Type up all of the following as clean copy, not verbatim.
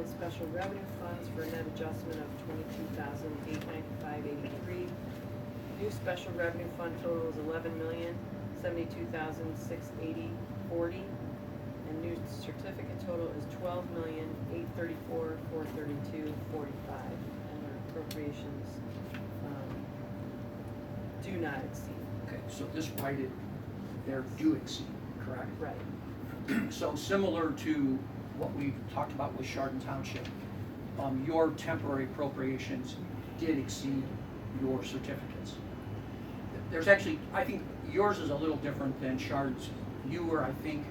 capital and special revenue funds for a net adjustment of $22,895.83. New special revenue fund total is $11,072,680.40. And new certificate total is $12,834,432.45. And our appropriations do not exceed. Okay, so this righted their do exceed, correct? Right. So similar to what we've talked about with Chardon Township, your temporary appropriations did exceed your certificates. There's actually, I think yours is a little different than Chardon's. You were, I think,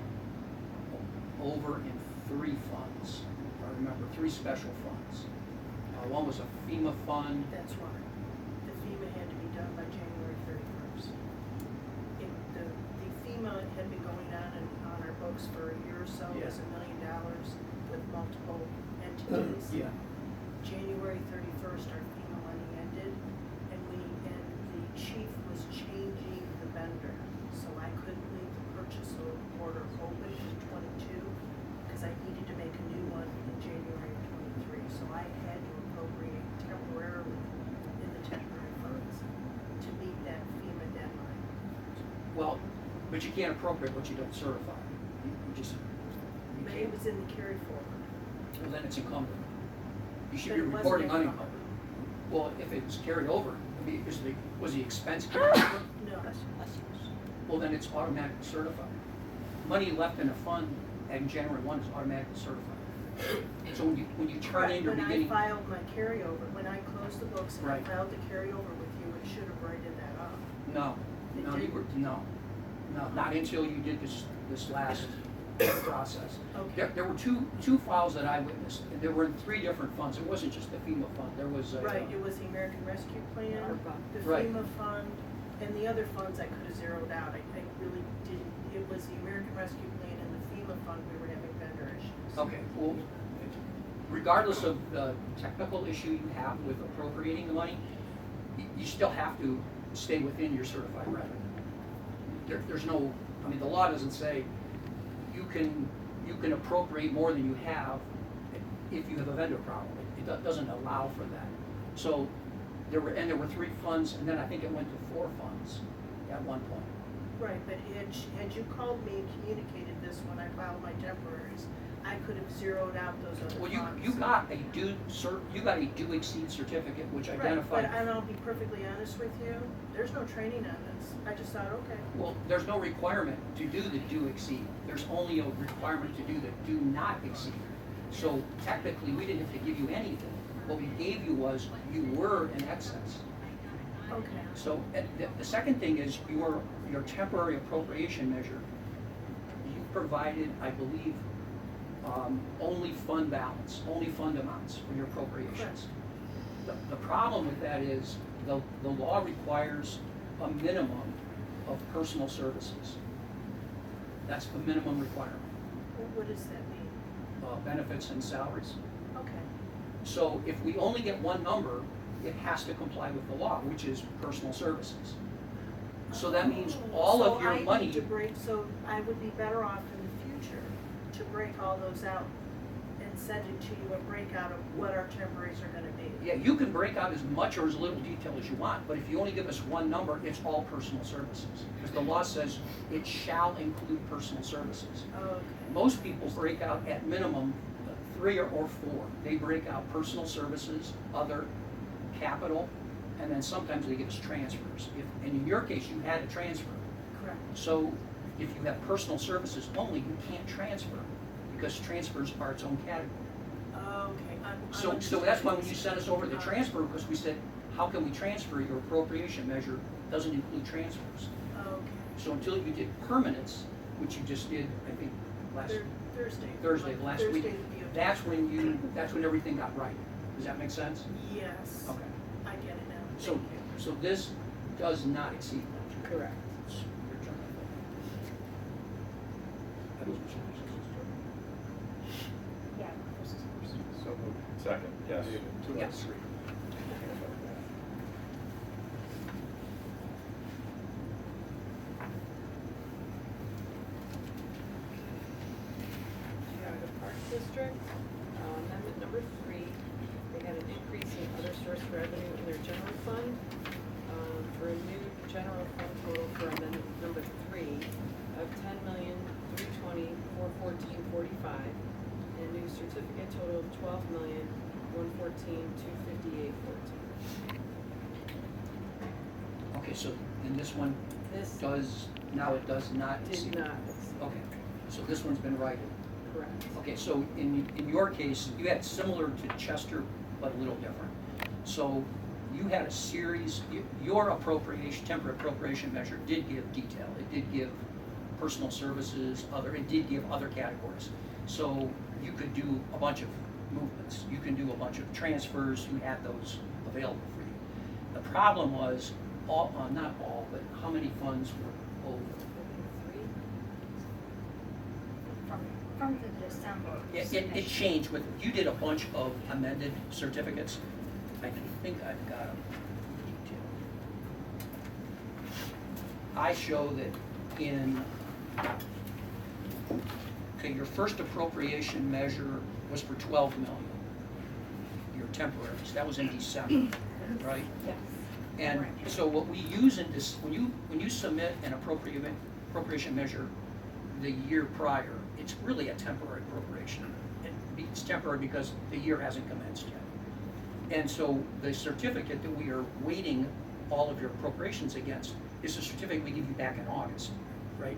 over in 3 funds. I remember 3 special funds. One was a FEMA fund. That's right. The FEMA had to be done by January 31st. The FEMA had been going on our books for a year or so. It was $1 million with multiple entities. Yeah. January 31st, our FEMA money ended, and the chief was changing the vendor, so I couldn't leave the purchase order open in 22 because I needed to make a new one in January of 23. So I had to appropriate temporarily in the temporary funds to meet that FEMA deadline. Well, but you can't appropriate what you don't certify. You just, you But can't. it was in the carry forward. Well, then it's encumbered. You should But be it wasn't reporting encumbered. unencumbered. Well, if it's carried over, I mean, was the expense carried over? No. Well, then it's automatically certified. Money left in a fund in January 1 is automatically certified. So when you turn in your beginning. When I filed my carryover, when I closed the books and Right. I filed the carryover with you, it should have righted that up. No, It no, didn't? no, not until you did this last process. Okay. There were two files that I witnessed, and there were in 3 different funds. It wasn't just the FEMA fund. There was a, Right, it was the American Rescue Plan, ARPA. the Right. FEMA fund, and the other funds I could have zeroed out. I really didn't, it was the American Rescue Plan and the FEMA fund we were having vendor issues. Okay, well, regardless of the technical issue you have with appropriating the money, you still have to stay within your certified revenue. There's no, I mean, the law doesn't say you can appropriate more than you have if you have a vendor problem. It doesn't allow for that. So there were 3 funds, and then I think it went to 4 funds at one point. Right, but had you called me and communicated this when I filed my temporaries, I could have zeroed out those other Well, funds. you got a do exceed certificate which Right, identified. but and I'll be perfectly honest with you, there's no training on this. I just thought, okay. Well, there's no requirement to do the do exceed. There's only a requirement to do the do not exceed. So technically, we didn't have to give you anything. What we gave you was you were in excess. Okay. So the second thing is your temporary appropriation measure. You provided, I believe, only fund balance, only fund amounts for your appropriations. The problem with that is the law requires a minimum of personal services. That's the minimum requirement, What does that mean? benefits and salaries. Okay. So if we only get one number, it has to comply with the law, which is personal services. So that means all of your So I money. need to break, so I would be better off in the future to break all those out and send it to you, a breakout of what our temporaries are gonna be. Yeah, you can break out as much or as little detail as you want, but if you only give us one number, it's all personal services. Because the law says it shall include personal services. Okay. Most people break out at minimum 3 or 4. They break out personal services, other, capital, and then sometimes they give us transfers. And in your case, you had a transfer. Correct. So if you have personal services only, you can't transfer because transfers are its own category. Okay. So that's why when you sent us over the transfer, because we said, how can we transfer? Your appropriation measure doesn't include transfers. Okay. So until you did permanence, which you just did, I think, Thursday of last week, that's when everything got right. Does that make sense? Yes. Okay. I get it now. So, Thank you. so this does not exceed. Correct. Your turn. Yeah. So moved. Second, yes. Yes. Geauga Park District, Amendment number 3, they had an increase in other source revenue in their general fund, for a new general fund total for amendment number 3 of $10,320,414.45, and new certificate total of $12,114,258.14. Okay, so, and this one This now it does not did exceed. not exceed. Okay, so this one's been righted. Correct. Okay, so in your case, you had similar to Chester, but a little different. So you had a series, your appropriation, temporary appropriation measure did give detail. It did give personal services, it did give other categories. So you could do a bunch of movements. You can do a bunch of transfers. You had those available for you. The problem was, not all, but how many funds were over? From the December. It changed with, you did a bunch of amended certificates. I think I've got them detailed. I show that okay, your first appropriation measure was for 12 million. Your temporaries, that was in December, right? Yes. And so what we use in this, when you submit an appropriation measure the year prior, it's really a temporary appropriation. It's temporary because the year hasn't commenced yet. And so the certificate that we are weighting all of your appropriations against is a certificate we give you back in August, right?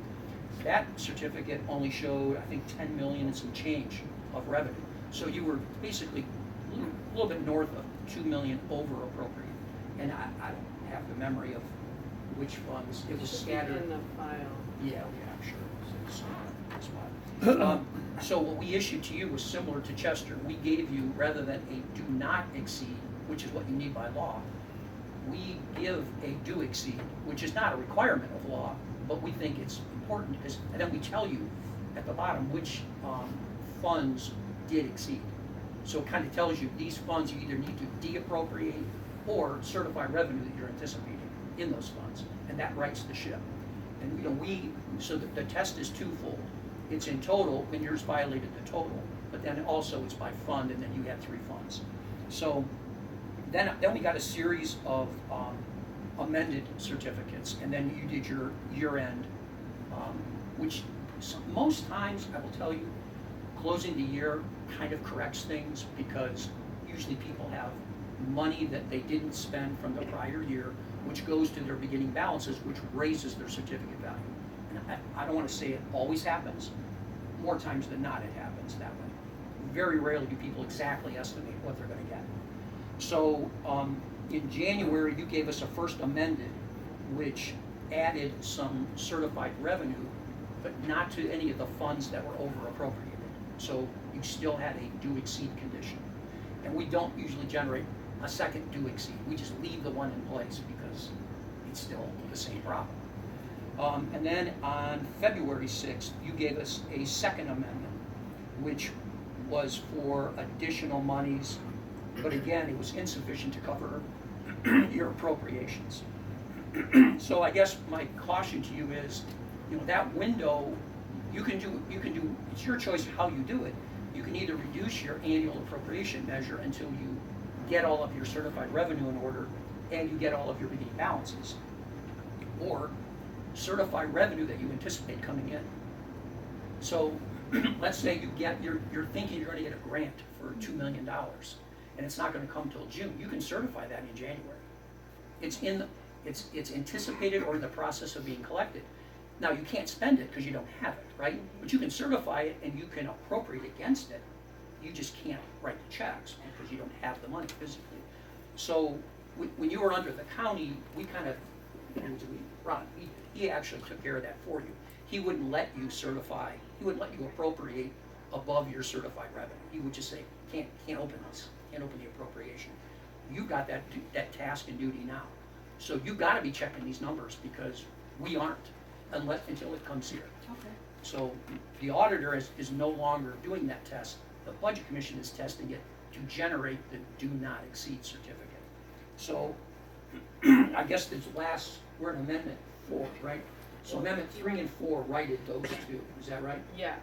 That certificate only showed, I think, 10 million and some change of revenue. So you were basically a little bit north of 2 million over appropriate. And I don't have the memory of which funds, it was Should be scattered. in the file. Yeah, I'm sure. So what we issued to you was similar to Chester. We gave you, rather than a do not exceed, which is what you need by law, we give a do exceed, which is not a requirement of law, but we think it's important, and then we tell you at the bottom which funds did exceed. So it kind of tells you these funds you either need to de-appropriate or certify revenue that you're anticipating in those funds, and that rights the ship. And so the test is twofold. It's in total, when yours violated the total, but then also it's by fund, and then you had 3 funds. So then we got a series of amended certificates, and then you did your year-end, which most times, I will tell you, closing the year kind of corrects things, because usually people have money that they didn't spend from the prior year, which goes to their beginning balances, which raises their certificate value. And I don't want to say it always happens. More times than not, it happens that way. Very rarely do people exactly estimate what they're going to get. So in January, you gave us a first amended, which added some certified revenue, but not to any of the funds that were over appropriated. So you still had a do exceed condition. And we don't usually generate a second do exceed. We just leave the one in place because it's still the same problem. And then on February 6th, you gave us a second amendment, which was for additional monies, but again, it was insufficient to cover your appropriations. So I guess my caution to you is, that window, you can do, it's your choice how you do it. You can either reduce your annual appropriation measure until you get all of your certified revenue in order and you get all of your beginning balances, or certify revenue that you anticipate coming in. So let's say you're thinking you're going to get a grant for $2 million and it's not going to come till June. You can certify that in January. It's anticipated or in the process of being collected. Now, you can't spend it because you don't have it, right? But you can certify it and you can appropriate against it. You just can't write the checks because you don't have the money physically. So when you were under the county, we kind of, Ron, he actually took care of that for you. He wouldn't let you certify, he wouldn't let you appropriate above your certified revenue. He would just say, can't open this, can't open the appropriation. You got that task and duty now. So you got to be checking these numbers because we aren't until it comes here. Okay. So the auditor is no longer doing that test. The Budget Commission is testing it to generate the do not exceed certificate. So I guess we're in Amendment 4, right? So Amendment 3 and 4 righted those two, is that right? Yeah.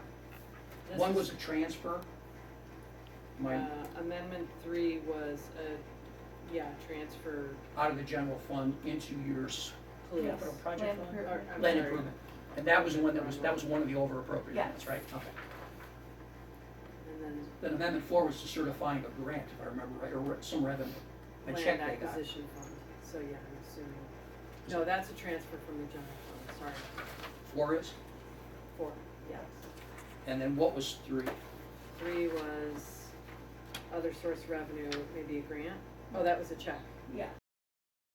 This One is- was a transfer, Mine, Amendment 3 was transfer out of the general fund into your police. Capital project Land fund? Or, I'm land sorry. improvement. And that was the one that was one of the over appropriations, Yes. right? Okay. And then Then amendment 4 was to certifying a grant, if I remember right, or some revenue, a check land they got. acquisition fund, so yeah, I'm assuming, no, that's a transfer from the general fund, sorry. 4 is? 4, yes. And then what was 3? 3 was other source revenue, maybe a grant, oh, that was a check. Yes.